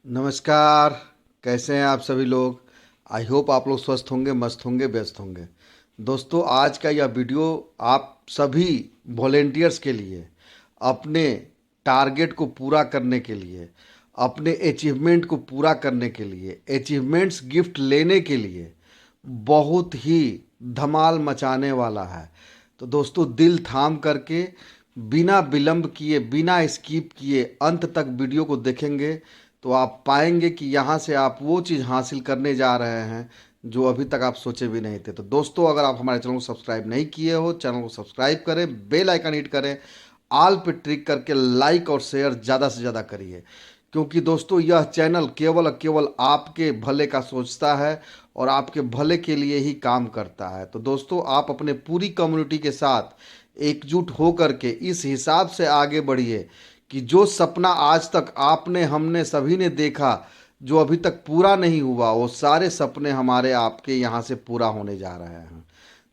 नमस्कार। कैसे हैं आप सभी लोग। आई होप आप लोग स्वस्थ होंगे, मस्त होंगे, व्यस्त होंगे। दोस्तों, आज का यह वीडियो आप सभी वॉलेंटियर्स के लिए, अपने टारगेट को पूरा करने के लिए, अपने अचीवमेंट को पूरा करने के लिए, अचीवमेंट्स गिफ्ट लेने के लिए बहुत ही धमाल मचाने वाला है। तो दोस्तों, दिल थाम करके बिना विलंब किए, बिना स्किप किए अंत तक वीडियो को देखेंगे तो आप पाएंगे कि यहाँ से आप वो चीज़ हासिल करने जा रहे हैं जो अभी तक आप सोचे भी नहीं थे। तो दोस्तों, अगर आप हमारे चैनल को सब्सक्राइब नहीं किए हो, चैनल को सब्सक्राइब करें, बेल आइकन हिट करें, ऑल पे ट्रिक करके लाइक और शेयर ज़्यादा से ज़्यादा करिए। क्योंकि दोस्तों, यह चैनल केवल और केवल आपके भले का सोचता है और आपके भले के लिए ही काम करता है। तो दोस्तों, आप अपने पूरी कम्युनिटी के साथ एकजुट हो करके इस हिसाब से आगे बढ़िए कि जो सपना आज तक आपने, हमने सभी ने देखा, जो अभी तक पूरा नहीं हुआ, वो सारे सपने हमारे आपके यहाँ से पूरा होने जा रहे हैं।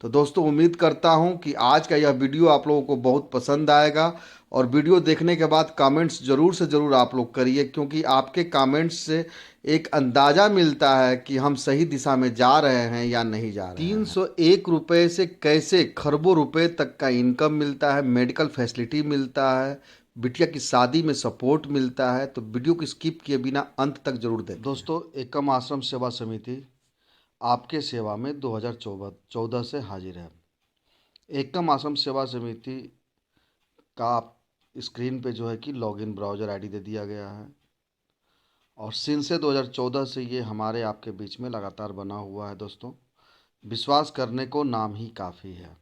तो दोस्तों, उम्मीद करता हूँ कि आज का यह वीडियो आप लोगों को बहुत पसंद आएगा और वीडियो देखने के बाद कमेंट्स ज़रूर से ज़रूर आप लोग करिए, क्योंकि आपके कमेंट्स से एक अंदाज़ा मिलता है कि हम सही दिशा में जा रहे हैं या नहीं जा रहे हैं। 301 रुपये से कैसे खरबों रुपए तक का इनकम मिलता है, मेडिकल फैसिलिटी मिलता है, बिटिया की शादी में सपोर्ट मिलता है। तो वीडियो को स्किप किए बिना अंत तक जरूर देखें। दोस्तों, एकम आश्रम सेवा समिति आपके सेवा में 2014 से हाजिर है। एकम आश्रम सेवा समिति का आप स्क्रीन पे जो है कि लॉगिन ब्राउज़र आईडी दे दिया गया है और सिंस से 2014 से ये हमारे आपके बीच में लगातार बना हुआ है। दोस्तों, विश्वास करने को नाम ही काफ़ी है।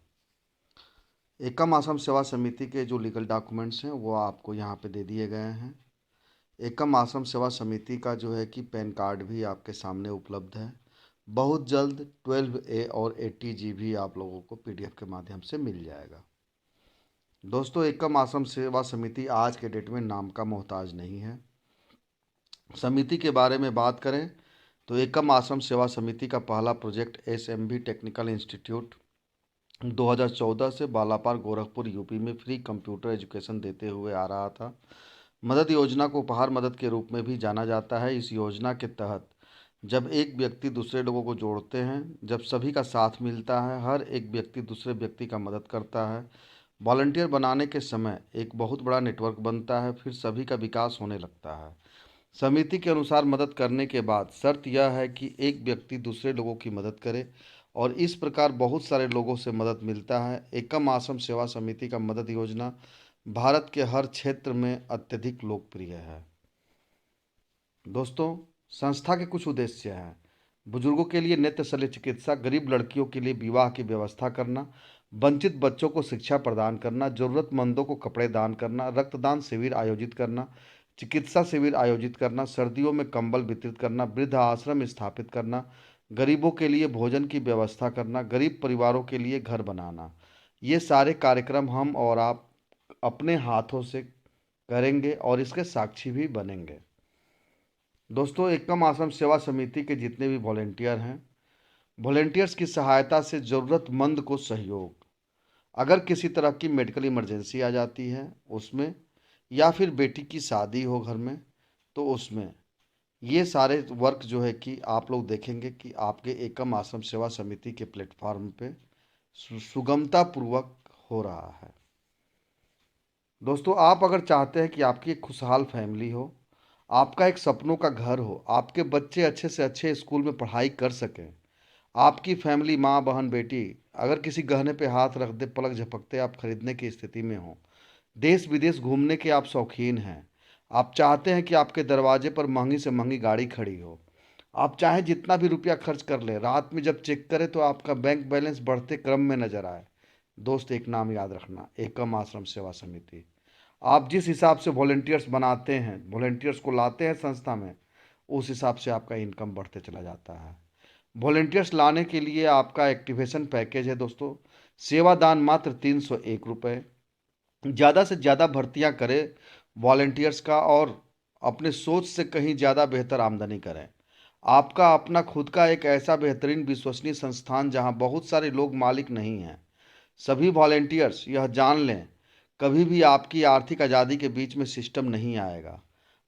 एकम आश्रम सेवा समिति के जो लीगल डॉक्यूमेंट्स हैं वो आपको यहाँ पे दे दिए गए हैं। एकम आश्रम सेवा समिति का जो है कि पैन कार्ड भी आपके सामने उपलब्ध है। बहुत जल्द 12A और 80G भी आप लोगों को PDF के माध्यम से मिल जाएगा। दोस्तों, एकम आश्रम सेवा समिति आज के डेट में नाम का मोहताज नहीं है। समिति के बारे में बात करें तो एकम आश्रम सेवा समिति का पहला प्रोजेक्ट SMB टेक्निकल इंस्टीट्यूट 2014 से बालापार गोरखपुर यूपी में फ्री कंप्यूटर एजुकेशन देते हुए आ रहा था। मदद योजना को उपहार मदद के रूप में भी जाना जाता है। इस योजना के तहत जब एक व्यक्ति दूसरे लोगों को जोड़ते हैं, जब सभी का साथ मिलता है, हर एक व्यक्ति दूसरे व्यक्ति का मदद करता है, वॉलंटियर बनाने के समय एक बहुत बड़ा नेटवर्क बनता है, फिर सभी का विकास होने लगता है। समिति के अनुसार मदद करने के बाद शर्त यह है कि एक व्यक्ति दूसरे लोगों की मदद करे और इस प्रकार बहुत सारे लोगों से मदद मिलता है। एकम आश्रम सेवा समिति का मदद योजना भारत के हर क्षेत्र में अत्यधिक लोकप्रिय है। दोस्तों, संस्था के कुछ उद्देश्य हैं। बुजुर्गों के लिए नेत्र शल्य चिकित्सा, गरीब लड़कियों के लिए विवाह की व्यवस्था करना, वंचित बच्चों को शिक्षा प्रदान करना, ज़रूरतमंदों को कपड़े दान करना, रक्तदान शिविर आयोजित करना, चिकित्सा शिविर आयोजित करना, सर्दियों में कंबल वितरित करना, वृद्ध आश्रम स्थापित करना, गरीबों के लिए भोजन की व्यवस्था करना, गरीब परिवारों के लिए घर बनाना। ये सारे कार्यक्रम हम और आप अपने हाथों से करेंगे और इसके साक्षी भी बनेंगे। दोस्तों, एकम आश्रम सेवा समिति के जितने भी वॉलेंटियर हैं, वॉलेंटियर्स की सहायता से ज़रूरतमंद को सहयोग, अगर किसी तरह की मेडिकल इमरजेंसी आ जाती है उसमें, या फिर बेटी की शादी हो घर में, तो उसमें ये सारे वर्क जो है कि आप लोग देखेंगे कि आपके एकम आश्रम सेवा समिति के प्लेटफॉर्म पे सुगमतापूर्वक हो रहा है। दोस्तों, आप अगर चाहते हैं कि आपकी एक खुशहाल फैमिली हो, आपका एक सपनों का घर हो, आपके बच्चे अच्छे से अच्छे स्कूल में पढ़ाई कर सकें, आपकी फैमिली माँ बहन बेटी अगर किसी गहने पे हाथ रख दे पलक झपकते आप खरीदने की स्थिति में हो, देश विदेश घूमने के आप शौकीन हैं, आप चाहते हैं कि आपके दरवाजे पर महंगी से महंगी गाड़ी खड़ी हो, आप चाहे जितना भी रुपया खर्च कर ले, रात में जब चेक करें तो आपका बैंक बैलेंस बढ़ते क्रम में नजर आए, दोस्त एक नाम याद रखना, एकम आश्रम सेवा समिति। आप जिस हिसाब से वॉलेंटियर्स बनाते हैं, वॉलेंटियर्स को लाते हैं संस्था में, उस हिसाब से आपका इनकम बढ़ते चला जाता है। वॉलेंटियर्स लाने के लिए आपका एक्टिवेशन पैकेज है दोस्तों, सेवादान मात्र 301 रुपये। ज़्यादा से ज़्यादा भर्तियां करें वॉलेंटियर्स का और अपने सोच से कहीं ज़्यादा बेहतर आमदनी करें। आपका अपना खुद का एक ऐसा बेहतरीन विश्वसनीय संस्थान जहां बहुत सारे लोग मालिक नहीं हैं। सभी वॉलेंटियर्स यह जान लें, कभी भी आपकी आर्थिक आज़ादी के बीच में सिस्टम नहीं आएगा।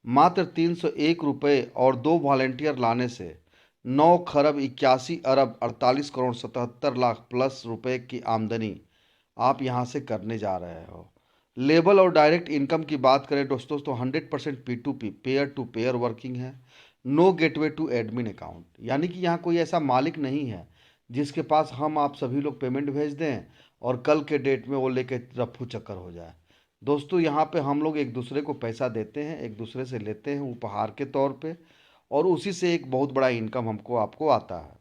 मात्र 301 रुपये और 2 वॉलेंटियर लाने से 9 खरब 81 अरब 48 करोड़ 77 लाख प्लस रुपए की आमदनी आप यहाँ से करने जा रहे हो। लेबल और डायरेक्ट इनकम की बात करें दोस्तों तो 100% P2P pair to pair working है। No gateway to admin account, यानी कि यहाँ कोई ऐसा मालिक नहीं है जिसके पास हम आप सभी लोग पेमेंट भेज दें और कल के डेट में वो लेके रफू चक्कर हो जाए। दोस्तों यहाँ पे हम लोग एक दूसरे को पैसा देते हैं, एक दूसरे से लेते हैं उपहार के तौर पे, और उसी से एक बहुत बड़ा इनकम हमको आपको आता है।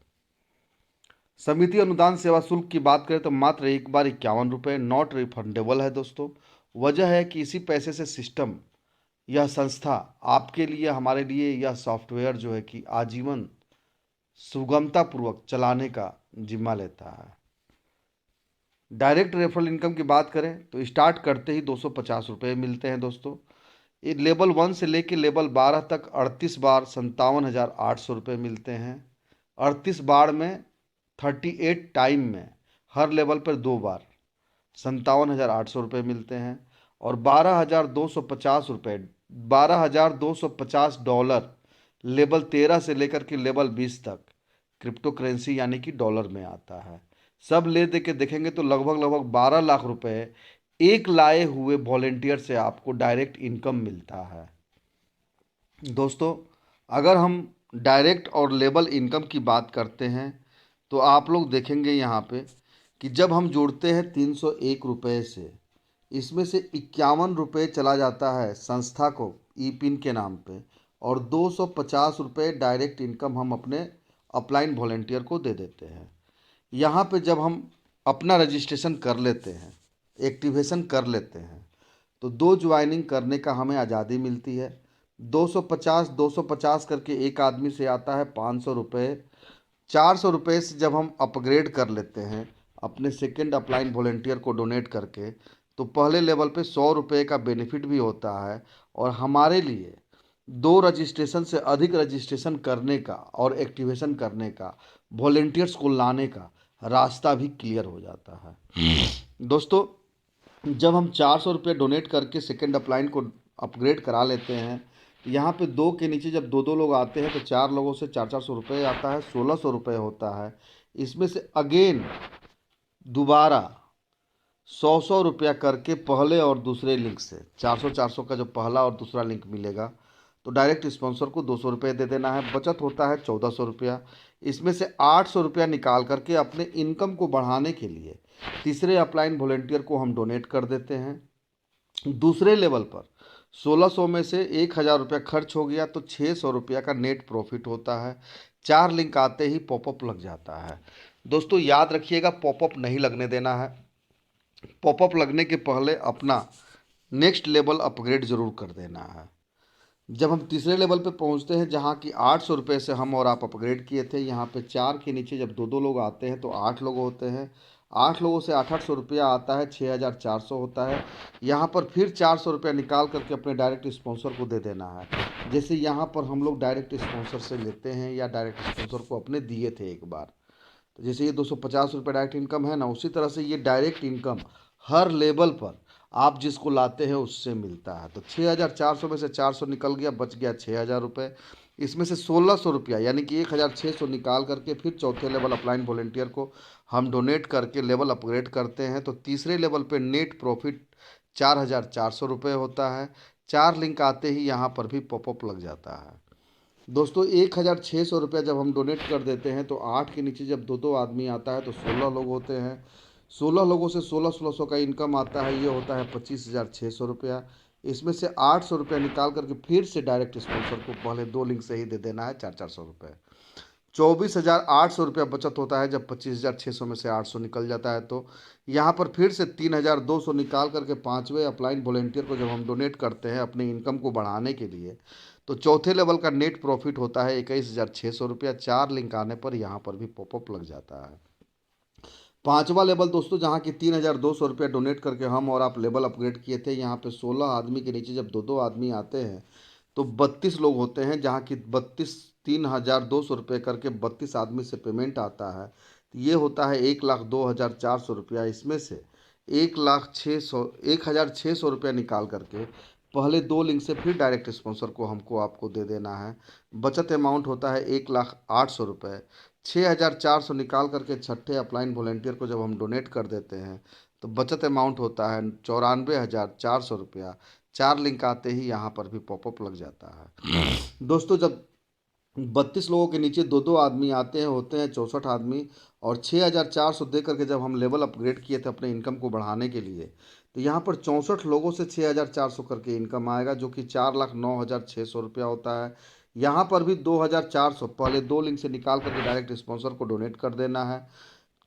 समिति अनुदान सेवा शुल्क की बात करें तो मात्र एक बार 51 रुपये, नॉट रिफंडेबल है दोस्तों। वजह है कि इसी पैसे से सिस्टम, यह संस्था आपके लिए, हमारे लिए यह सॉफ्टवेयर जो है कि आजीवन सुगमतापूर्वक चलाने का जिम्मा लेता है। डायरेक्ट रेफरल इनकम की बात करें तो स्टार्ट करते ही 250 रुपये मिलते हैं दोस्तों। ये लेवल 1 से लेके लेवल 12 तक 38 बार 57,800 रुपये मिलते हैं। 38 बार में 38 टाइम में हर लेवल पर 2 बार 57,800 रुपये मिलते हैं। और 12,250 रुपये, $12,250 लेवल 13 से लेकर के लेवल 20 तक क्रिप्टो करेंसी यानी कि डॉलर में आता है। सब ले दे के देखेंगे तो लगभग लगभग 12 लाख रुपए एक लाए हुए वॉलेंटियर से आपको डायरेक्ट इनकम मिलता है। दोस्तों अगर हम डायरेक्ट और लेबल इनकम की बात करते हैं तो आप लोग देखेंगे यहाँ पे कि जब हम जोड़ते हैं 301 रुपये से, इसमें से 51 रुपये चला जाता है संस्था को ई पिन के नाम पे, और 250 रुपये डायरेक्ट इनकम हम अपने अपलाइन वॉलेंटियर को दे देते हैं। यहाँ पे जब हम अपना रजिस्ट्रेशन कर लेते हैं, एक्टिवेशन कर लेते हैं, तो 2 ज्वाइनिंग करने का हमें आज़ादी मिलती है। 250 करके एक आदमी से आता है 500 रुपये। 400 रुपये से जब हम अपग्रेड कर लेते हैं अपने सेकेंड अपलाइन वॉलेंटियर को डोनेट करके, तो पहले लेवल पे 100 रुपये का बेनिफिट भी होता है, और हमारे लिए 2 रजिस्ट्रेशन से अधिक रजिस्ट्रेशन करने का और एक्टिवेशन करने का, वॉलेंटियर्स को लाने का रास्ता भी क्लियर हो जाता है। दोस्तों जब हम 400 रुपये डोनेट करके सेकेंड अपलाइन को अपग्रेड करा लेते हैं, यहाँ पे 2 के नीचे जब 2 लोग आते हैं तो 4 लोगों से 400 रुपये आता है, 1600 रुपये होता है। इसमें से अगेन दोबारा 100 रुपया करके पहले और दूसरे लिंक से 400 का जो पहला और दूसरा लिंक मिलेगा, तो डायरेक्ट स्पॉन्सर को 200 रुपये दे देना है। बचत होता है 1400 रुपया। इसमें से 800 रुपया निकाल करके अपने इनकम को बढ़ाने के लिए तीसरे अपलाइन वॉलेंटियर को हम डोनेट कर देते हैं। दूसरे लेवल पर 1600 में से 1000 रुपया खर्च हो गया तो 600 रुपया का नेट प्रॉफिट होता है। 4 लिंक आते ही पॉपअप लग जाता है। दोस्तों याद रखिएगा, पॉपअप नहीं लगने देना है। पॉपअप लगने के पहले अपना नेक्स्ट लेवल अपग्रेड ज़रूर कर देना है। जब हम तीसरे लेवल पे पहुंचते हैं, जहां कि 800 रुपये से हम और आप अपग्रेड किए थे, यहाँ पे 4 के नीचे जब 2 लोग आते हैं तो 8 लोग होते हैं। 8 लोगों से 800 रुपया आता है, 6400 होता है। यहाँ पर फिर 400 रुपया निकाल करके अपने डायरेक्ट स्पॉन्सर को दे देना है। जैसे यहाँ पर हम लोग डायरेक्ट स्पॉन्सर से लेते हैं या डायरेक्ट स्पॉन्सर को अपने दिए थे एक बार, तो जैसे ये 250 रुपये डायरेक्ट इनकम है ना, उसी तरह से ये डायरेक्ट इनकम हर लेवल पर आप जिसको लाते हैं उससे मिलता है। तो 6400 में से 400 निकल गया, बच गया 6000 रुपये। इसमें से 1600 रुपया यानी कि 1600 निकाल करके फिर चौथे लेवल अपलाइन वॉलेंटियर को हम डोनेट करके लेवल अपग्रेड करते हैं, तो तीसरे लेवल पे नेट प्रॉफिट 4400 रुपये होता है। 4 लिंक आते ही यहाँ पर भी पॉपअप लग जाता है। दोस्तों 1600 रुपया जब हम डोनेट कर देते हैं तो 8 के नीचे जब 2 आदमी आता है तो 16 लोग होते हैं। 16 लोगों से 1600 का इनकम आता है, ये होता है 25,600 रुपया। इसमें से 800 रुपया निकाल करके फिर से डायरेक्ट स्पॉन्सर को पहले 2 लिंक से ही दे देना है, 400 रुपये। 24,800 रुपया बचत होता है जब 25,600 में से 800 निकल जाता है। तो यहाँ पर फिर से 3,200 निकाल करके पाँचवें अपलाइन वॉलेंटियर को जब हम डोनेट करते हैं अपने इनकम को बढ़ाने के लिए, तो चौथे लेवल का नेट प्रॉफिट होता है 21,600 रुपया। 4 लिंक आने पर यहाँ पर भी पॉपअप लग जाता है। पांचवा लेवल दोस्तों, जहाँ की 3,200 रुपया डोनेट करके हम और आप लेवल अपग्रेड किए थे, यहाँ पे 16 आदमी के नीचे जब 2 आदमी आते हैं तो 32 लोग होते हैं, जहाँ की 3,200 रुपये करके 32 आदमी से पेमेंट आता है। तो ये होता है 1,02,400 रुपया। इसमें से 1,06,000 1,600 रुपया निकाल करके पहले 2 लिंक से फिर डायरेक्ट स्पॉन्सर को हमको आपको दे देना है। बचत अमाउंट होता है 1,08,000 रुपये। 6,400 निकाल करके छठे अपलाइन वॉलेंटियर को जब हम डोनेट कर देते हैं तो बचत अमाउंट होता है 94,400 रुपया। 4 लिंक आते ही यहाँ पर भी पॉपअप लग जाता है। दोस्तों, जब 32 लोगों के नीचे दो दो आदमी आते हैं, होते हैं 64 आदमी, और 6,400 दे करके जब हम लेवल अपग्रेड किए थे अपने इनकम को बढ़ाने के लिए, तो यहाँ पर 64 लोगों से 6,400 करके इनकम आएगा, जो कि 4,09,600 रुपया होता है। यहाँ पर भी 2,400 पहले 2 लिंक से निकाल करके डायरेक्ट स्पॉन्सर को डोनेट कर देना है।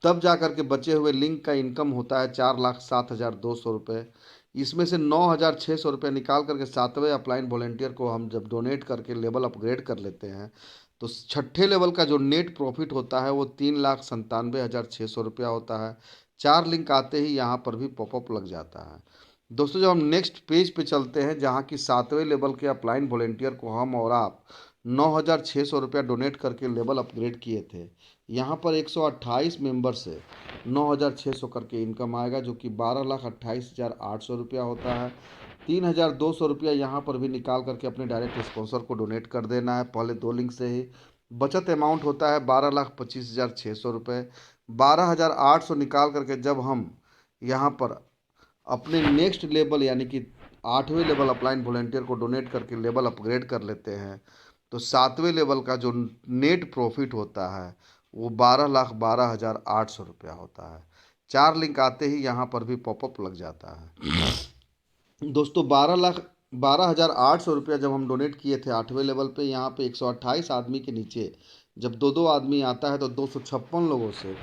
तब जा करके बचे हुए लिंक का इनकम होता है 4,07,200 रुपये। इसमें से 9,600 रुपये निकाल करके सातवें अपलाइन वॉलेंटियर को हम जब डोनेट करके लेवल अपग्रेड कर लेते हैं तो छठे लेवल का जो नेट प्रॉफिट होता है वो 3,97,600 रुपया होता है। 4 लिंक आते ही यहाँ पर भी पॉपअप लग जाता है। दोस्तों, जब हम नेक्स्ट पेज पे चलते हैं जहाँ की सातवें लेवल के अपलाइन वॉलेंटियर को हम और आप 9,600 रुपया डोनेट करके लेवल अपग्रेड किए थे, यहाँ पर 128 मेंबर से 9,600 करके इनकम आएगा, जो कि 12,28,800 रुपया होता है। 3,200 रुपया यहाँ पर भी निकाल करके अपने डायरेक्ट स्पॉन्सर को डोनेट कर देना है पहले 2 लिंक से ही। बचत अमाउंट होता है 12,25,600 रुपये। 12,800 निकाल करके जब हम यहाँ पर अपने नेक्स्ट लेवल यानी कि 8वें लेवल अपलाइन वॉलेंटियर को डोनेट करके लेवल अपग्रेड कर लेते हैं तो सातवें लेवल का जो नेट प्रॉफिट होता है वो 12,12,800 रुपया होता है। 4 लिंक आते ही यहाँ पर भी पॉपअप लग जाता है। दोस्तों, 12,0800 रुपया जब हम डोनेट किए थे 8वें लेवल पे, यहाँ पे 128 आदमी के नीचे जब दो दो आदमी आता है तो 256 लोगों से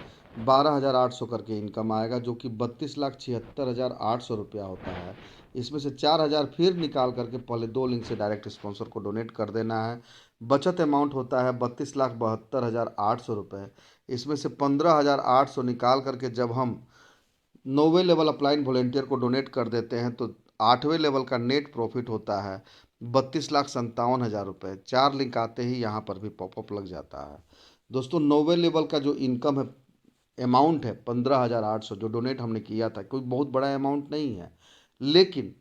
12,800 करके इनकम आएगा, जो कि 32,76,800 रुपया होता है। इसमें से 4,000 फिर निकाल करके पहले 2 लिंक से डायरेक्ट स्पॉन्सर को डोनेट कर देना है। बचत अमाउंट होता है 32,72,800 रुपये। इसमें से 15,800 निकाल करके जब हम 9वें लेवल अपलाइन वॉलेंटियर को डोनेट कर देते हैं तो 8वें लेवल का नेट प्रॉफिट होता है 32,57,000 रुपये। 4 लिंक आते ही यहाँ पर भी पॉपअप लग जाता है। दोस्तों, 9वें लेवल का जो इनकम है, अमाउंट है 15,800, जो डोनेट हमने किया था, कोई बहुत बड़ा अमाउंट नहीं है, लेकिन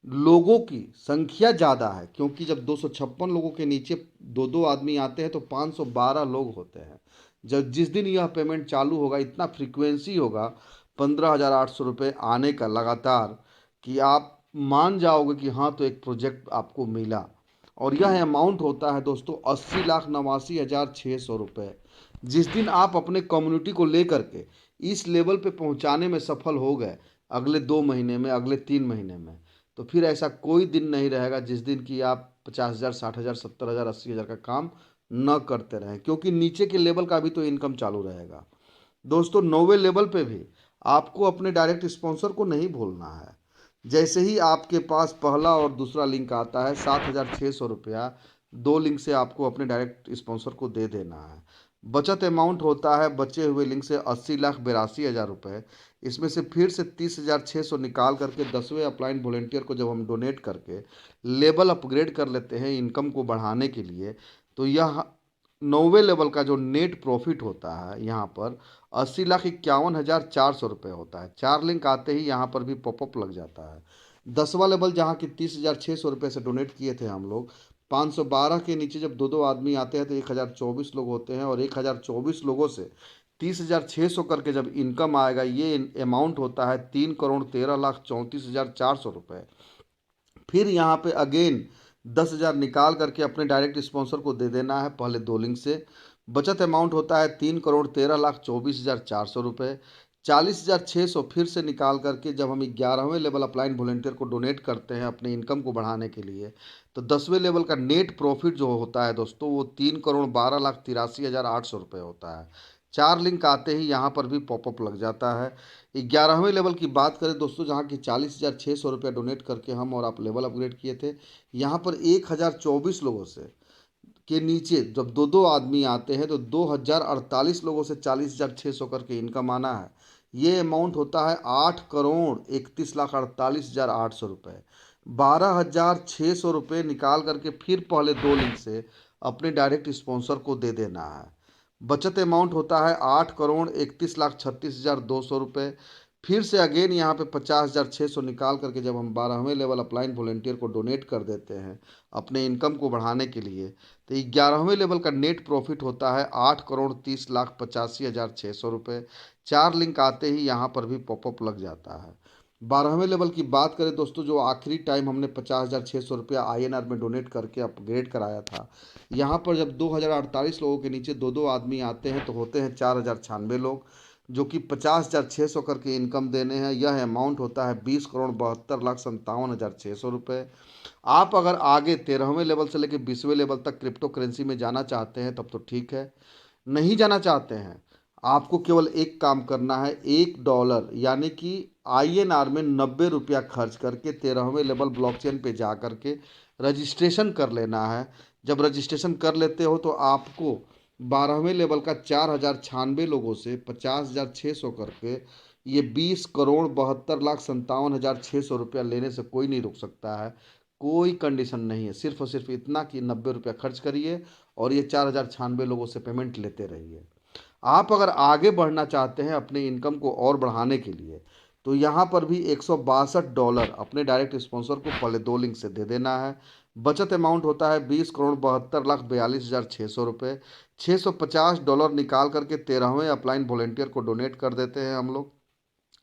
लोगों की संख्या ज़्यादा है, क्योंकि जब 256 लोगों के नीचे दो दो आदमी आते हैं तो 512 लोग होते हैं। जब जिस दिन यह पेमेंट चालू होगा, इतना फ्रीक्वेंसी होगा 15,800 रुपये आने का लगातार, कि आप मान जाओगे कि हाँ, तो एक प्रोजेक्ट आपको मिला। और यह अमाउंट होता है दोस्तों 80,89,600 रुपये। जिस दिन आप अपने कम्युनिटी को लेकर के इस लेवल पे पहुंचाने में सफल हो गए, अगले 2 महीने में, अगले 3 महीने में, तो फिर ऐसा कोई दिन नहीं रहेगा जिस दिन कि आप 50,000, 60,000, 70,000, 80,000 का काम न करते रहें, क्योंकि नीचे के लेवल का भी तो इनकम चालू रहेगा। दोस्तों, 9वें लेवल पे भी आपको अपने डायरेक्ट स्पॉन्सर को नहीं भूलना है। जैसे ही आपके पास पहला और दूसरा लिंक आता है, 7,600 रुपया 2 लिंक से आपको अपने डायरेक्ट स्पॉन्सर को दे देना है। बचत अमाउंट होता है बचे हुए लिंक से 80,82,000 रुपये। इसमें से फिर से 30,600 निकाल करके 10वें अपलाइन वॉलेंटियर को जब हम डोनेट करके लेवल अपग्रेड कर लेते हैं इनकम को बढ़ाने के लिए, तो यह 9वें लेवल का जो नेट प्रॉफिट होता है यहाँ पर 80,51,400 रुपये होता है। 4 लिंक आते ही यहाँ पर भी पॉपअप लग जाता है। 10वां लेवल जहाँ की 30,600 रुपये से डोनेट किए थे हम लोग, 512 के नीचे जब दो दो आदमी आते हैं तो 1,024 लोग होते हैं, और 1,024 लोगों से 30,600 करके जब इनकम आएगा, ये अमाउंट होता है 3,13,34,400 रुपये। फिर यहाँ पे अगेन 10,000 निकाल करके अपने डायरेक्ट स्पॉन्सर को दे देना है पहले 2 लिंक से। बचत अमाउंट होता है 3,13,24,400 रुपये। 40,600 फिर से निकाल करके जब हम 11वें लेवल अपलाइन वॉलेंटियर को डोनेट करते हैं अपने इनकम को बढ़ाने के लिए, तो 10वें लेवल का नेट प्रॉफिट जो होता है दोस्तों वो 3,12,83,800 रुपये होता है। 4 लिंक आते ही यहाँ पर भी पॉपअप लग जाता है। 11वें लेवल की बात करें दोस्तों, जहाँ की 40,600 रुपया डोनेट करके हम और आप लेवल अपग्रेड किए थे, यहाँ पर 1,024 लोगों से के नीचे जब दो दो आदमी आते हैं तो 2,048 लोगों से 40,600 करके इनकम आना है। ये अमाउंट होता है 8,31,48,800 रुपये। 12,600 रुपये निकाल करके फिर पहले 2 लिंक से अपने डायरेक्ट स्पॉन्सर को दे देना है। बचत अमाउंट होता है 8,31,36,200 रुपये। फिर से अगेन यहाँ पे 50,600 निकाल करके जब हम 12वें लेवल अप्लाइड वॉलेंटियर को डोनेट कर देते हैं अपने इनकम को बढ़ाने के लिए, तो 11वें लेवल का नेट प्रॉफिट होता है 8,30,85,600 रुपये। 4 लिंक आते ही यहाँ पर भी पॉपअप लग जाता है। 12वें लेवल की बात करें दोस्तों, जो आखिरी टाइम हमने 50,600 रुपया INR में डोनेट करके अपग्रेड कराया था, यहाँ पर जब 2,048 लोगों के नीचे दो दो आदमी आते हैं तो होते हैं 4,096 लोग, जो कि 50,600 करके इनकम देने हैं। यह अमाउंट होता है 20,72,57,600 रुपये। आप अगर आगे 13वें लेवल से लेकर 20वें लेवल तक क्रिप्टो करेंसी में जाना चाहते हैं तब तो ठीक है, नहीं जाना चाहते हैं, आपको केवल एक काम करना है, $1 यानी कि INR में 90 रुपया खर्च करके 13वें लेवल ब्लॉकचेन पे जा करके रजिस्ट्रेशन कर लेना है। जब रजिस्ट्रेशन कर लेते हो तो आपको 12वें लेवल का 4,096 लोगों से 50,600 करके ये 20,72,57,600 रुपया लेने से कोई नहीं रोक सकता है। कोई कंडीशन नहीं है, सिर्फ और सिर्फ इतना कि 90 रुपया खर्च करिए और ये 4,096 लोगों से पेमेंट लेते रहिए। आप अगर आगे बढ़ना चाहते हैं अपने इनकम को और बढ़ाने के लिए, तो यहाँ पर भी $162 अपने डायरेक्ट स्पॉन्सर को पहले 2 लिंक से दे देना है। बचत अमाउंट होता है 20,72,42,600 रुपये। $650 निकाल करके 13वें अपलाइन वॉलेंटियर को डोनेट कर देते हैं हम लोग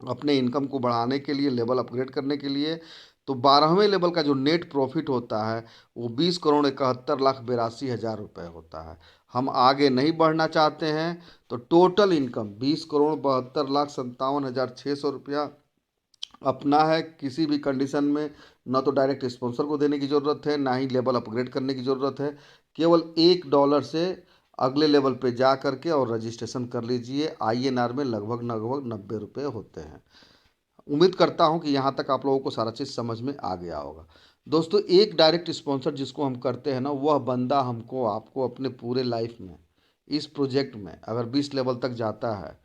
अपने इनकम को बढ़ाने के लिए, लेवल अपग्रेड करने के लिए। तो 12वें लेवल का जो नेट प्रॉफिट होता है वो 20,71,82,000 रुपये होता है। हम आगे नहीं बढ़ना चाहते हैं तो टोटल इनकम 20,72,57,600 रुपया अपना है। किसी भी कंडीशन में ना तो डायरेक्ट स्पॉन्सर को देने की ज़रूरत है, ना ही लेवल अपग्रेड करने की ज़रूरत है। केवल $1 से अगले लेवल पे जा करके और रजिस्ट्रेशन कर लीजिए। INR में लगभग लगभग 90 रुपये होते हैं। उम्मीद करता हूं कि यहाँ तक आप लोगों को सारा चीज़ समझ में आ गया होगा। दोस्तों, एक डायरेक्ट स्पॉन्सर जिसको हम करते हैं ना, वह बंदा हमको आपको अपने पूरे लाइफ में इस प्रोजेक्ट में अगर 20 लेवल तक जाता है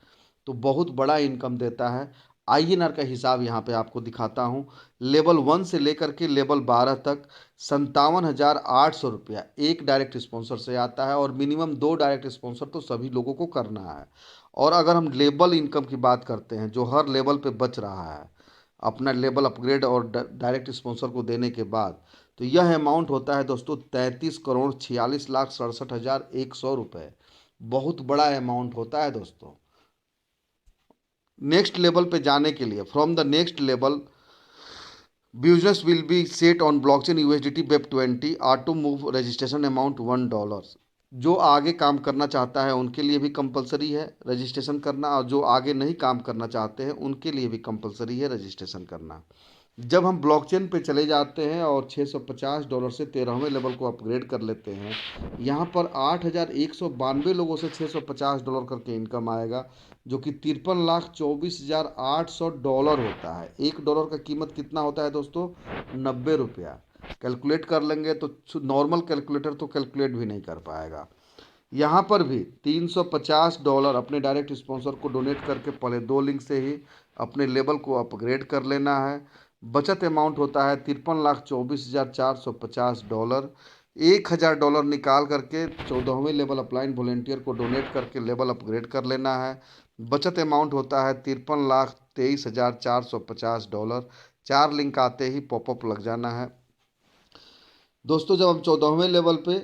तो बहुत बड़ा इनकम देता है। INR का हिसाब यहाँ पे आपको दिखाता हूँ। लेवल 1 से लेकर के लेवल 12 तक 57,800 रुपया एक डायरेक्ट स्पॉन्सर से आता है और मिनिमम 2 डायरेक्ट स्पॉन्सर तो सभी लोगों को करना है। और अगर हम लेवल इनकम की बात करते हैं जो हर लेवल पे बच रहा है अपना लेवल अपग्रेड और डायरेक्ट स्पॉन्सर को देने के बाद, तो यह अमाउंट होता है दोस्तों 33,46,67,100 रुपये। बहुत बड़ा अमाउंट होता है दोस्तों। नेक्स्ट लेवल पे जाने के लिए, from the next level business will be set on blockchain USDT BEP20 auto move registration amount $1। जो आगे काम करना चाहता है उनके लिए भी कंपलसरी है रजिस्ट्रेशन करना, और जो आगे नहीं काम करना चाहते हैं उनके लिए भी कंपलसरी है रजिस्ट्रेशन करना। जब हम ब्लॉकचेन पे चले जाते हैं और $650 से 13वें लेवल को अपग्रेड कर लेते हैं, यहाँ पर 8,192 लोगों से $650 करके इनकम आएगा, जो कि $53,24,800 होता है। $1 का कीमत कितना होता है दोस्तों? 90 रुपया। कैलकुलेट कर लेंगे तो नॉर्मल कैलकुलेटर तो कैलकुलेट भी नहीं कर पाएगा। यहाँ पर भी $350 अपने डायरेक्ट स्पॉन्सर को डोनेट करके पहले 2 लिंक से ही अपने लेवल को अपग्रेड कर लेना है। बचत अमाउंट होता है $53,24,450। $1,000 निकाल करके 14वें लेवल अप्लाइड वॉलेंटियर को डोनेट करके लेवल अपग्रेड कर लेना है। बचत अमाउंट होता है $53,23,450। 4 लिंक आते ही पॉपअप लग जाना है। दोस्तों, जब हम 14वें लेवल पे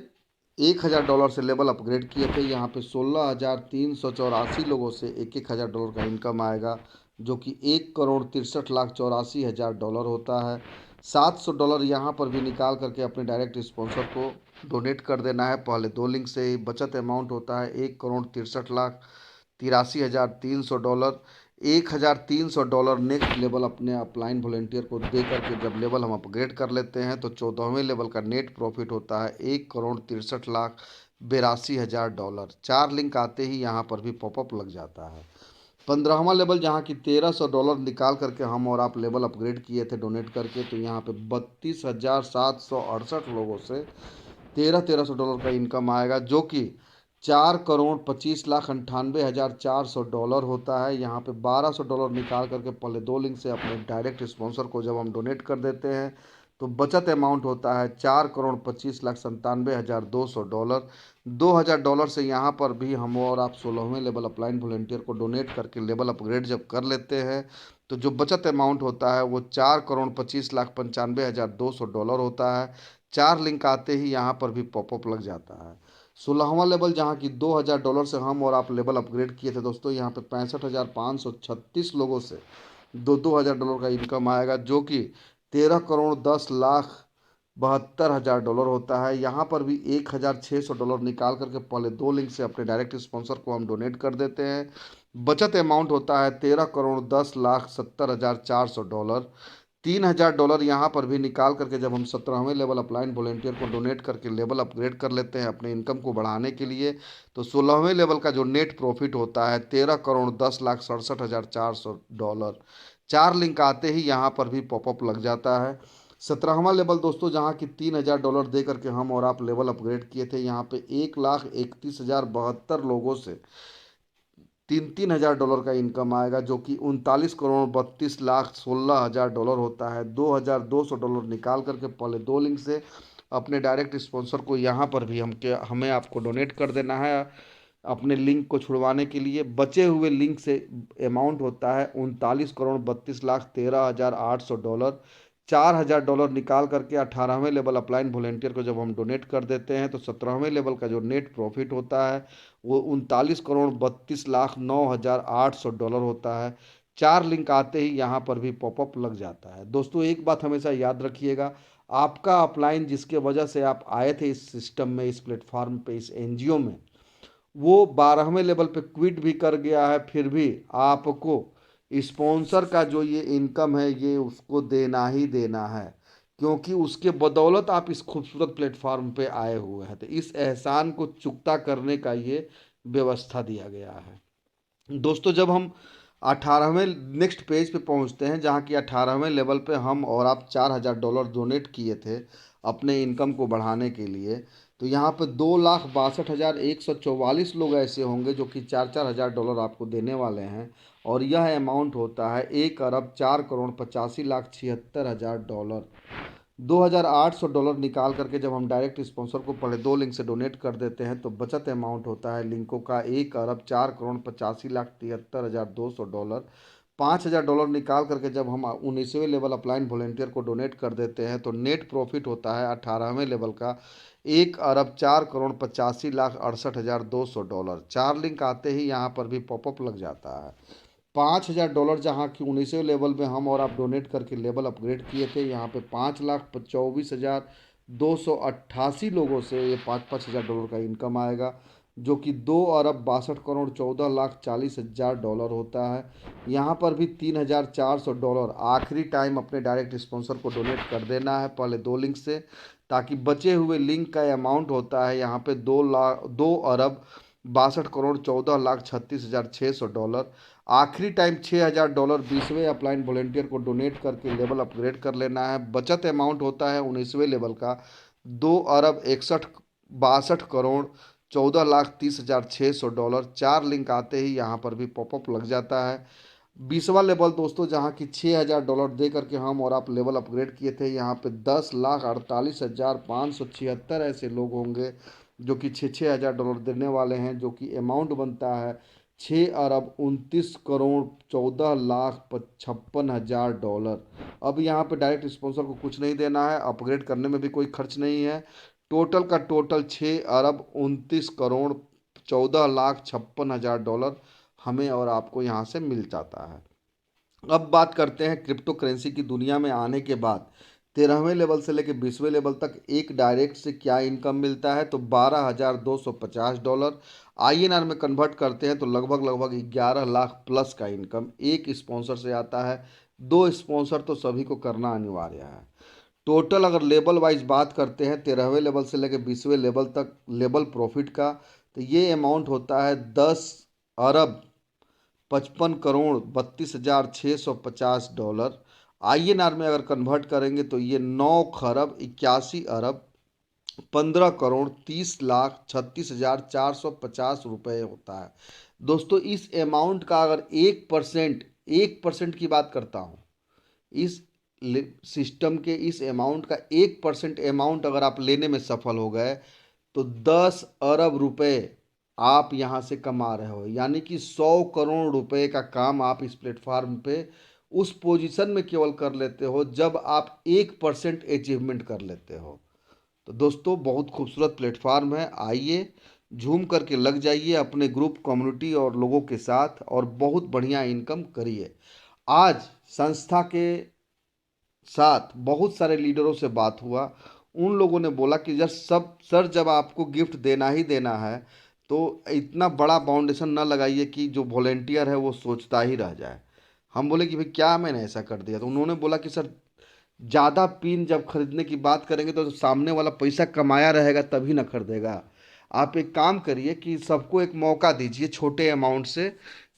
$1,000 से लेवल अपग्रेड किए थे, यहाँ पे 16,384 लोगों से $1,000 का इनकम आएगा, जो कि $1,63,84,000 होता है। $700 यहाँ पर भी निकाल करके अपने डायरेक्ट स्पॉन्सर को डोनेट कर देना है पहले 2 लिंक से ही। बचत अमाउंट होता है $1,63,83,300। $1,300 नेक्स्ट लेवल अपने अपलाइन वॉलेंटियर को दे करके जब लेवल हम अपग्रेड कर लेते हैं तो 14वें लेवल का नेट प्रॉफिट होता है $1,63,82,000। 4 लिंक आते ही यहाँ पर भी पॉपअप लग जाता है। 15वां लेवल जहाँ की $1,300 निकाल करके हम और आप लेवल अपग्रेड किए थे डोनेट करके, तो यहाँ पे 32,768 लोगों से $1,300 का इनकम आएगा, जो कि $4,25,98,400 होता है। यहाँ पे $1,200 निकाल करके पहले 2 लिंक से अपने डायरेक्ट स्पॉन्सर को जब हम डोनेट कर देते हैं तो बचत अमाउंट होता है $4,25,97,200। $2,000 से यहाँ पर भी हम और आप 16वें लेवल अप्लाइड वॉलेंटियर को डोनेट करके लेवल अपग्रेड जब कर लेते हैं तो जो बचत अमाउंट होता है वो 4,25,95,200 डॉलर होता है। 4 लिंक आते ही यहाँ पर भी पॉपअप लग जाता है। 16वां लेवल जहाँ की $2,000 से हम और आप लेवल अपग्रेड किए थे दोस्तों, यहाँ पे 65,536 लोगों से 2,000 डॉलर का इनकम आएगा, जो कि 13,10,72,000 डॉलर होता है। यहाँ पर भी $1,600 निकाल करके पहले 2 लिंक से अपने डायरेक्ट स्पॉन्सर को हम डोनेट कर देते हैं। बचत अमाउंट होता है 13,10,70,400 डॉलर। $3,000 यहाँ पर भी निकाल करके जब हम 17वें लेवल अपलाइन वॉलेंटियर को डोनेट करके लेवल अपग्रेड कर लेते हैं अपने इनकम को बढ़ाने के लिए, तो 16वें लेवल का जो नेट प्रॉफिट होता है 13,10,67,400 डॉलर। 4 लिंक आते ही यहाँ पर भी पॉपअप लग जाता है। 17वां लेवल दोस्तों जहाँ की $3,000 दे करके हम और आप लेवल अपग्रेड किए थे, यहाँ पे 1,31,072 लोगों से 3,000 डॉलर का इनकम आएगा, जो कि 39,32,16,000 डॉलर होता है। $2,200 निकाल करके पहले 2 लिंक से अपने डायरेक्ट स्पॉन्सर को यहाँ पर भी हमें आपको डोनेट कर देना है अपने लिंक को छुड़वाने के लिए। बचे हुए लिंक से अमाउंट होता है 39,32,13,800 डॉलर। $4,000 निकाल करके 18वें लेवल अपलाइन वॉलेंटियर को जब हम डोनेट कर देते हैं, तो 17वें लेवल का जो नेट प्रॉफिट होता है वो 39,32,09,800 डॉलर होता है। 4 लिंक आते ही यहाँ पर भी पॉपअप लग जाता है। दोस्तों एक बात हमेशा याद रखिएगा, आपका अपलाइन जिसके वजह से आप आए थे इस सिस्टम में, इस प्लेटफॉर्म पे, इस एनजीओ में, वो 12वें लेवल पे क्विट भी कर गया है, फिर भी आपको स्पॉन्सर का जो ये इनकम है ये उसको देना ही देना है, क्योंकि उसके बदौलत आप इस खूबसूरत प्लेटफॉर्म पे आए हुए हैं। तो इस एहसान को चुकता करने का ये व्यवस्था दिया गया है। दोस्तों जब हम 18वें नेक्स्ट पेज पे पहुंचते हैं, जहाँ की 18वें लेवल पे हम और आप $4,000 डोनेट किए थे अपने इनकम को बढ़ाने के लिए, तो यहाँ पे 2,62,144 लोग ऐसे होंगे जो कि 4,000 आपको देने वाले हैं। और यह अमाउंट होता है 1,04,85,76,000 डॉलर। $2,800 निकाल करके जब हम डायरेक्ट स्पॉन्सर को पहले 2 लिंक से डोनेट कर देते हैं, तो बचत अमाउंट होता है लिंकों का 1,04,85,73,200 डॉलर। $5,000 निकाल करके जब हम 19वें लेवल अपलाइन वॉलेंटियर को डोनेट कर देते हैं, तो नेट प्रॉफिट होता है 18वें लेवल का 1,04,85,68,200 डॉलर। 4 लिंक आते ही यहाँ पर भी पॉपअप लग जाता है। $5,000 जहाँ की 19वें लेवल में हम और आप डोनेट करके लेवल अपग्रेड किए थे, यहाँ पे 5,24,288 लोगों से ये 5,000 का इनकम आएगा, जो कि 2,62,14,40,000 डॉलर होता है। यहाँ पर भी $3,400 आखिरी टाइम अपने डायरेक्ट स्पॉन्सर को डोनेट कर देना है पहले 2 लिंक से, ताकि बचे हुए लिंक का अमाउंट होता है यहाँ पे 2,62,14,36,600 डॉलर। आखिरी टाइम $6,000 20वें अपलाइन वॉलेंटियर को डोनेट करके लेवल अपग्रेड कर लेना है। बचत अमाउंट होता है 19वें लेवल का 2,61,62,14,30,600 डॉलर। 4 लिंक आते ही यहाँ पर भी पॉपअप लग जाता है। 20वां लेवल दोस्तों जहाँ की $6,000 दे करके हम और आप लेवल अपग्रेड किए थे, यहाँ पे 10,48,576 ऐसे लोग होंगे जो कि $6,000 देने वाले हैं, जो कि अमाउंट बनता है 6,29,14,56,000 डॉलर। अब यहाँ पे डायरेक्ट स्पॉन्सर को कुछ नहीं देना है, अपग्रेड करने में भी कोई खर्च नहीं है। टोटल का टोटल 6,29,14,56,000 डॉलर हमें और आपको यहाँ से मिल जाता है। अब बात करते हैं क्रिप्टो करेंसी की दुनिया में आने के बाद 13वें लेवल से लेकर 20वें लेवल तक एक डायरेक्ट से क्या इनकम मिलता है, तो $12,250। आईएनआर में कन्वर्ट करते हैं तो लगभग लगभग 11 लाख प्लस का इनकम एक स्पॉन्सर से आता है। 2 स्पॉन्सर तो सभी को करना अनिवार्य है। टोटल अगर लेवल वाइज बात करते हैं 13वें लेवल से लेकर 20वें लेवल तक लेवल प्रॉफिट का, तो ये अमाउंट होता है 10,55,32,650 डॉलर। आईएनआर में अगर कन्वर्ट करेंगे तो ये 9,81,30,36,450 रुपये होता है। दोस्तों इस अमाउंट का अगर 1% की बात करता हूँ, इस सिस्टम के इस अमाउंट का 1% अमाउंट अगर आप लेने में सफल हो गए, तो 10 अरब रुपए आप यहाँ से कमा रहे हो, यानी कि 100 करोड़ रुपए का काम आप इस प्लेटफॉर्म पे उस पोजीशन में केवल कर लेते हो जब आप 1% अचीवमेंट कर लेते हो। तो दोस्तों बहुत खूबसूरत प्लेटफार्म है, आइए झूम करके लग जाइए अपने ग्रुप कम्युनिटी और लोगों के साथ और बहुत बढ़िया इनकम करिए। आज संस्था के साथ बहुत सारे लीडरों से बात हुआ, उन लोगों ने बोला कि सर जब आपको गिफ्ट देना ही देना है तो इतना बड़ा फाउंडेशन ना लगाइए कि जो वॉलेंटियर है वो सोचता ही रह जाए। हम बोले कि भाई क्या मैंने ऐसा कर दिया, तो उन्होंने बोला कि सर ज़्यादा पिन जब खरीदने की बात करेंगे तो सामने वाला पैसा कमाया रहेगा तभी ना खरीदेगा। आप एक काम करिए कि सबको एक मौका दीजिए छोटे अमाउंट से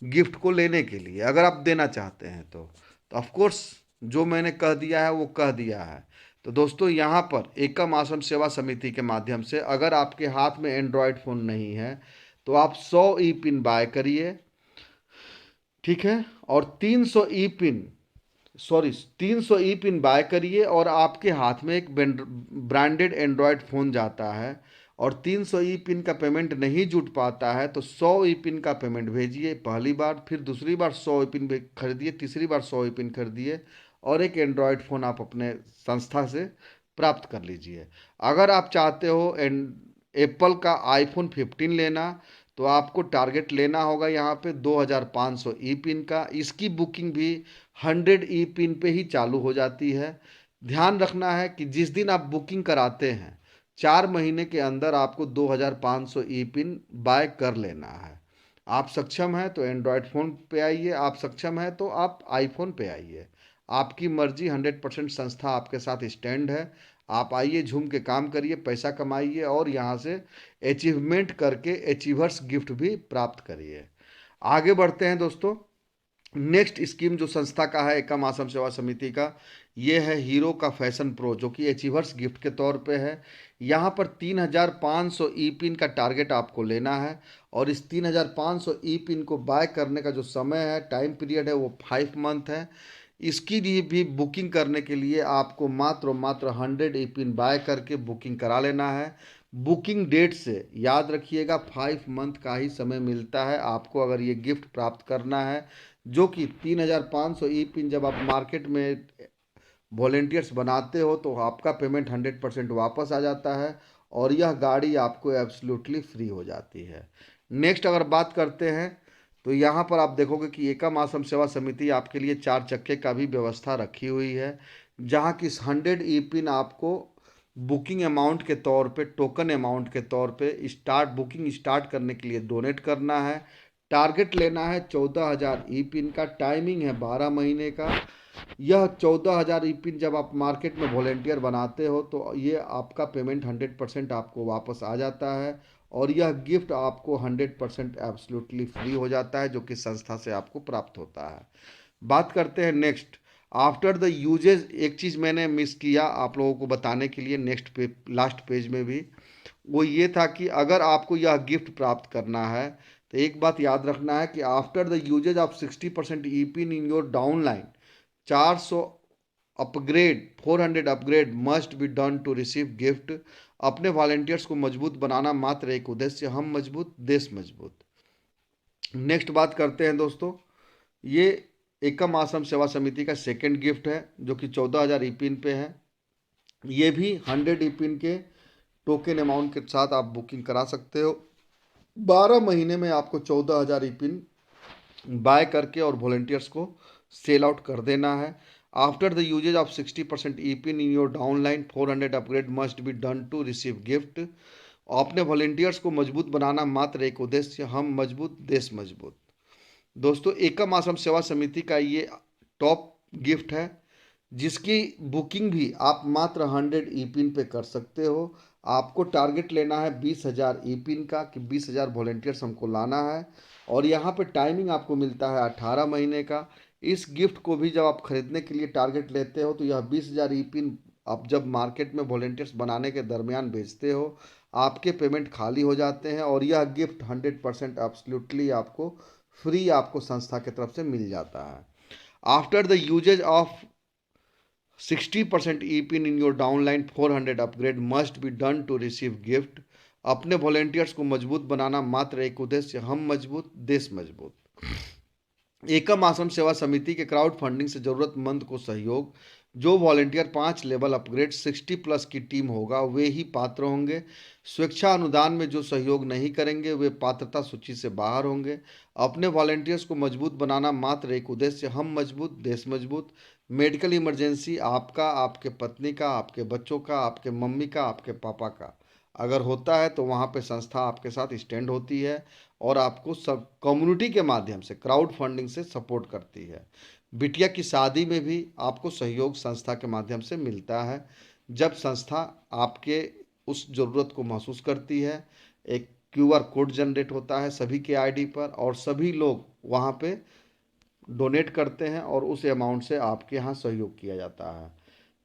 गिफ्ट को लेने के लिए, अगर आप देना चाहते हैं तो ऑफ कोर्स जो मैंने कह दिया है वो कह दिया है। तो दोस्तों यहाँ पर एकम आश्रम सेवा समिति के माध्यम से अगर आपके हाथ में एंड्रॉयड फ़ोन नहीं है तो आप 100 ई पिन बाय करिए, ठीक है, और 300 ई पिन 300 ई पिन बाय करिए और आपके हाथ में एक ब्रांडेड एंड्रॉयड फ़ोन जाता है और 300 ई पिन का पेमेंट नहीं जुट पाता है तो 100 ई पिन का पेमेंट भेजिए पहली बार, फिर दूसरी बार 100 ई पिन खरीदिए, तीसरी बार 100 ई पिन खरीदिए और एक एंड्रॉयड फ़ोन आप अपने संस्था से प्राप्त कर लीजिए। अगर आप चाहते हो एप्पल का आईफोन 15 लेना तो आपको टारगेट लेना होगा यहाँ पे 2500 ई पिन का। इसकी बुकिंग भी 100 ई पिन पे ही चालू हो जाती है। ध्यान रखना है कि जिस दिन आप बुकिंग कराते हैं 4 महीने के अंदर आपको 2500 ई पिन बाय कर लेना है। आप सक्षम हैं तो एंड्रॉयड फ़ोन पे आइए, आप सक्षम हैं तो आप आईफोन पे आइए, आपकी मर्जी। 100% संस्था आपके साथ स्टैंड है। आप आइए, झूम के काम करिए, पैसा कमाइए और यहाँ से अचीवमेंट करके अचीवर्स गिफ्ट भी प्राप्त करिए। आगे बढ़ते हैं दोस्तों। नेक्स्ट स्कीम जो संस्था का है एकम आश्रम सेवा समिति का, ये है हीरो का फैशन प्रो, जो कि अचीवर्स गिफ्ट के तौर पे है। यहाँ पर 3500 ई पिन का टारगेट आपको लेना है और इस 3500 ई पिन को बाय करने का जो समय है, टाइम पीरियड है, वो 5 मंथ है। इसकी लिए भी बुकिंग करने के लिए आपको मात्र और मात्र 100 ई पिन बाय करके बुकिंग करा लेना है। बुकिंग डेट से याद रखिएगा 5 मंथ का ही समय मिलता है आपको अगर ये गिफ्ट प्राप्त करना है, जो कि 3500 ई पिन जब आप मार्केट में वॉलेंटियर्स बनाते हो तो आपका पेमेंट 100% वापस आ जाता है और यह गाड़ी आपको एब्सोल्युटली फ्री हो जाती है। नेक्स्ट अगर बात करते हैं तो यहाँ पर आप देखोगे कि एकम आश्रम सेवा समिति आपके लिए 4 चक्के का भी व्यवस्था रखी हुई है, जहाँ की 100 ई पिन आपको बुकिंग अमाउंट के तौर पे, टोकन अमाउंट के तौर पे बुकिंग स्टार्ट करने के लिए डोनेट करना है। टारगेट लेना है 14,000 ई पिन का, टाइमिंग है 12 महीने का। यह 14,000 ई पिन जब आप मार्केट में वॉलेंटियर बनाते हो तो ये आपका पेमेंट 100% आपको वापस आ जाता है और यह गिफ्ट आपको 100% एब्सोल्युटली फ्री हो जाता है, जो कि संस्था से आपको प्राप्त होता है। बात करते हैं नेक्स्ट आफ्टर द यूजेज। एक चीज़ मैंने मिस किया आप लोगों को बताने के लिए नेक्स्ट पे लास्ट पेज में भी, वो ये था कि अगर आपको यह गिफ्ट प्राप्त करना है तो एक बात याद रखना है कि after the usages of 60% E pin in your downline 400 upgrade 400 upgrade must be done to receive gift. अपने वॉलेंटियर्स को मजबूत बनाना मात्र एक उद्देश्य, हम मजबूत देश मजबूत। नेक्स्ट बात करते हैं दोस्तों, ये एकम आश्रम सेवा समिति का सेकंड गिफ्ट है जो कि 14,000 ई पिन पे है। ये भी 100 ई पिन के टोकन अमाउंट के साथ आप बुकिंग करा सकते हो। 12 महीने में आपको 14,000 ई पिन बाय करके और वॉलेंटियर्स को सेल आउट कर देना है। After the usages of 60% E pin in your downline 400 upgrade must be done to receive gift. अपने वॉलेंटियर्स को मजबूत बनाना मात्र एक उद्देश्य, हम मजबूत देश मजबूत। दोस्तों एकम आश्रम सेवा समिति का ये टॉप गिफ्ट है, जिसकी बुकिंग भी आप मात्र 100 ई पिन पे कर सकते हो। आपको टारगेट लेना है 20,000 ई पिन का, कि 20,000 वॉलेंटियर्स हमको लाना है और यहाँ पे टाइमिंग आपको मिलता है 18 महीने का। इस गिफ्ट को भी जब आप खरीदने के लिए टारगेट लेते हो तो यह 20,000 ई पिन आप जब मार्केट में वॉलेंटियर्स बनाने के दरमियान बेचते हो आपके पेमेंट खाली हो जाते हैं और यह गिफ्ट 100% एब्सोल्युटली आपको फ्री आपको संस्था की तरफ से मिल जाता है। After the usages of 60% E pin in your downline 400 upgrade must be done to receive gift. अपने वॉलेंटियर्स को मजबूत बनाना मात्र एक उद्देश्य, हम मजबूत देश मजबूत। एकम आश्रम सेवा समिति के क्राउड फंडिंग से जरूरतमंद को सहयोग। जो वॉलेंटियर 5 लेवल अपग्रेड 60+ की टीम होगा वे ही पात्र होंगे। स्वेच्छा अनुदान में जो सहयोग नहीं करेंगे वे पात्रता सूची से बाहर होंगे। अपने वॉलेंटियर्स को मजबूत बनाना मात्र एक उद्देश्य, हम मजबूत देश मजबूत। मेडिकल इमरजेंसी आपका, आपके पत्नी का, आपके बच्चों का, आपके मम्मी का, आपके पापा का अगर होता है तो वहाँ पे संस्था आपके साथ स्टैंड होती है और आपको सब कम्युनिटी के माध्यम से क्राउड फंडिंग से सपोर्ट करती है। बिटिया की शादी में भी आपको सहयोग संस्था के माध्यम से मिलता है। जब संस्था आपके उस ज़रूरत को महसूस करती है, एक क्यूआर कोड जनरेट होता है सभी के आईडी पर और सभी लोग वहाँ पे डोनेट करते हैं और उस अमाउंट से आपके यहाँ सहयोग किया जाता है।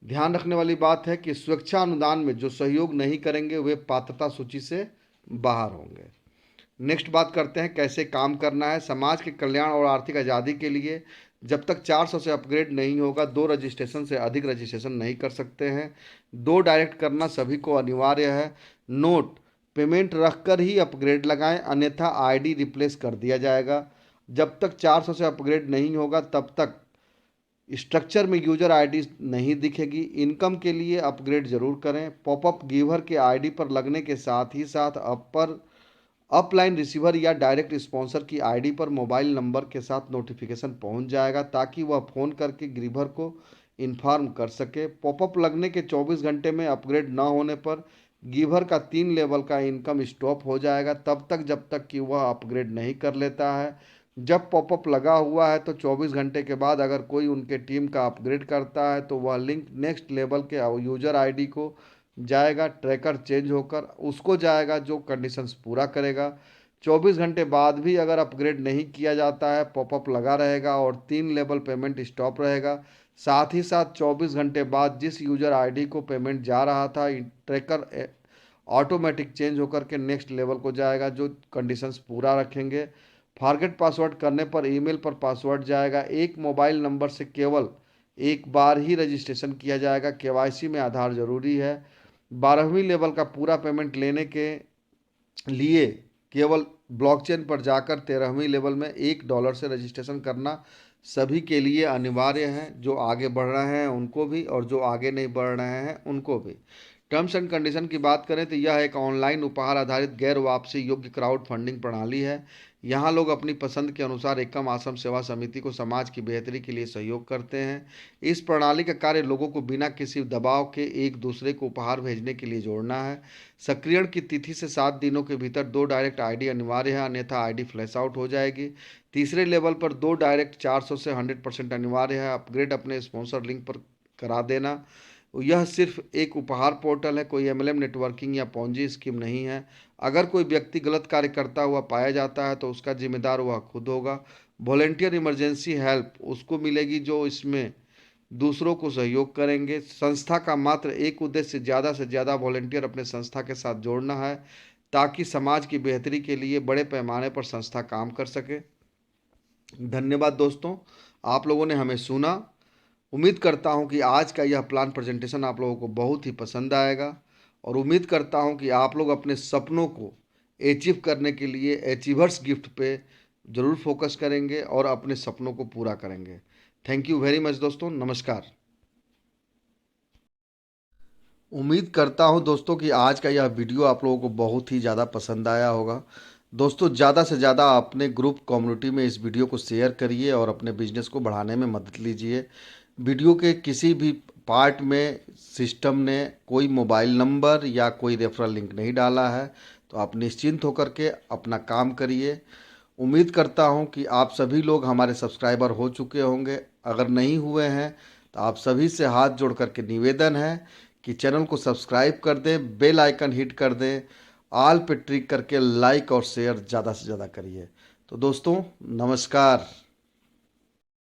ध्यान रखने वाली बात है कि स्वेच्छा अनुदान में जो सहयोग नहीं करेंगे वे पात्रता सूची से बाहर होंगे। नेक्स्ट बात करते हैं कैसे काम करना है। समाज के कल्याण और आर्थिक आज़ादी के लिए जब तक 400 से अपग्रेड नहीं होगा 2 रजिस्ट्रेशन से अधिक रजिस्ट्रेशन नहीं कर सकते हैं। 2 डायरेक्ट करना सभी को अनिवार्य है। नोट, पेमेंट रखकर ही अपग्रेड लगाएं अन्यथा आईडी रिप्लेस कर दिया जाएगा। जब तक 400 से अपग्रेड नहीं होगा तब तक स्ट्रक्चर में यूजर आईडी नहीं दिखेगी। इनकम के लिए अपग्रेड जरूर करें। पॉपअप गिवर के आईडी पर लगने के साथ ही साथ अपलाइन रिसीवर या डायरेक्ट स्पॉन्सर की आईडी पर मोबाइल नंबर के साथ नोटिफिकेशन पहुंच जाएगा ताकि वह फ़ोन करके गिवर को इन्फॉर्म कर सके। पॉपअप लगने के 24 घंटे में अपग्रेड न होने पर गिवर का 3 लेवल का इनकम स्टॉप हो जाएगा तब तक जब तक कि वह अपग्रेड नहीं कर लेता है। जब पॉपअप लगा हुआ है तो 24 घंटे के बाद अगर कोई उनके टीम का अपग्रेड करता है तो वह लिंक नेक्स्ट लेवल के यूजर आईडी को जाएगा, ट्रैकर चेंज होकर उसको जाएगा जो कंडीशंस पूरा करेगा। 24 घंटे बाद भी अगर अपग्रेड नहीं किया जाता है पॉपअप लगा रहेगा और 3 लेवल पेमेंट स्टॉप रहेगा। साथ ही साथ 24 घंटे बाद जिस यूजर आईडी को पेमेंट जा रहा था ट्रैकर ऑटोमेटिक चेंज होकर के नेक्स्ट लेवल को जाएगा जो कंडीशंस पूरा रखेंगे। फॉरगेट पासवर्ड करने पर ईमेल पर पासवर्ड जाएगा। एक मोबाइल नंबर से केवल एक बार ही रजिस्ट्रेशन किया जाएगा। केवाईसी में आधार जरूरी है। 12वीं लेवल का पूरा पेमेंट लेने के लिए केवल ब्लॉकचेन पर जाकर 13वीं लेवल में $1 से रजिस्ट्रेशन करना सभी के लिए अनिवार्य है। जो आगे बढ़ रहे हैं उनको भी और जो आगे नहीं बढ़ रहे हैं उनको भी। टर्म्स एंड कंडीशन की बात करें तो यह एक ऑनलाइन उपहार आधारित गैर वापसी योग्य क्राउड फंडिंग प्रणाली है। यहाँ लोग अपनी पसंद के अनुसार एकम आश्रम सेवा समिति को समाज की बेहतरी के लिए सहयोग करते हैं। इस प्रणाली का कार्य लोगों को बिना किसी दबाव के एक दूसरे को उपहार भेजने के लिए जोड़ना है। सक्रियण की तिथि से 7 दिनों के भीतर 2 डायरेक्ट आईडी अनिवार्य है अन्यथा आईडी फ्लैश आउट हो जाएगी। तीसरे लेवल पर 2 डायरेक्ट 400 से 100% अनिवार्य है। अपग्रेड अपने स्पॉन्सर लिंक पर करा देना। यह सिर्फ एक उपहार पोर्टल है, कोई एमएलएम नेटवर्किंग या पॉन्जी स्कीम नहीं है। अगर कोई व्यक्ति गलत कार्य करता हुआ पाया जाता है तो उसका जिम्मेदार वह खुद होगा। वॉलेंटियर इमरजेंसी हेल्प उसको मिलेगी जो इसमें दूसरों को सहयोग करेंगे। संस्था का मात्र एक उद्देश्य से ज़्यादा वॉलेंटियर अपने संस्था के साथ जोड़ना है ताकि समाज की बेहतरी के लिए बड़े पैमाने पर संस्था काम कर सके। धन्यवाद दोस्तों, आप लोगों ने हमें सुना। उम्मीद करता हूं कि आज का यह प्लान प्रेजेंटेशन आप लोगों को बहुत ही पसंद आएगा और उम्मीद करता हूं कि आप लोग अपने सपनों को अचीव करने के लिए अचीवर्स गिफ्ट पे ज़रूर फोकस करेंगे और अपने सपनों को पूरा करेंगे। थैंक यू वेरी मच दोस्तों, नमस्कार। उम्मीद करता हूं दोस्तों कि आज का यह वीडियो आप लोगों को बहुत ही ज़्यादा पसंद आया होगा। दोस्तों ज़्यादा से ज़्यादा अपने ग्रुप कम्युनिटी में इस वीडियो को शेयर करिए और अपने बिजनेस को बढ़ाने में मदद लीजिए। वीडियो के किसी भी पार्ट में सिस्टम ने कोई मोबाइल नंबर या कोई रेफरल लिंक नहीं डाला है, तो आप निश्चिंत होकर के अपना काम करिए। उम्मीद करता हूं कि आप सभी लोग हमारे सब्सक्राइबर हो चुके होंगे। अगर नहीं हुए हैं तो आप सभी से हाथ जोड़ करके निवेदन है कि चैनल को सब्सक्राइब कर दें, बेल आइकन हिट कर दें, ऑल पे ट्रिक करके लाइक और शेयर ज़्यादा से ज़्यादा करिए। तो दोस्तों नमस्कार।